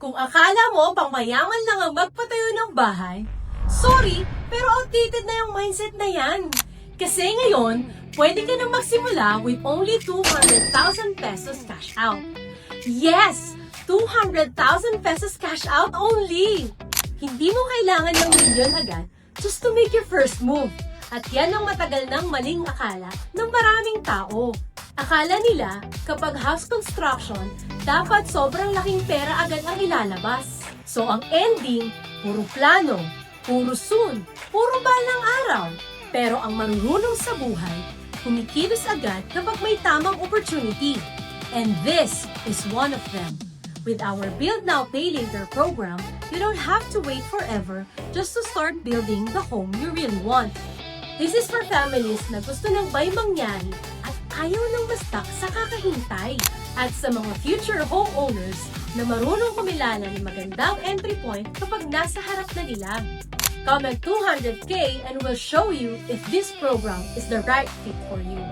Kung akala mo pang mayaman lang ang magpatayo ng bahay, sorry, pero outdated na yung mindset na yan. Kasi ngayon, pwede ka nang magsimula with only 200,000 pesos cash out. Yes! 200,000 pesos cash out only! Hindi mo kailangan ng milyon agad just to make your first move. At yan ang matagal ng maling akala ng maraming tao. Akala nila, kapag house construction, dapat sobrang laking pera agad ang ilalabas. So ang ending, puro plano, puro soon, puro balang araw. Pero ang marunong sa buhay, kumikilos agad kapag may tamang opportunity. And this is one of them. With our Build Now Pay Later program, you don't have to wait forever just to start building the home you really want. This is for families na gusto ng may mangyari at ayaw ng mastak sa kakahintay. At sa mga future homeowners na marunong kumilala ng magandang entry point kapag nasa harap na nila. Comment 200K and we'll show you if this program is the right fit for you.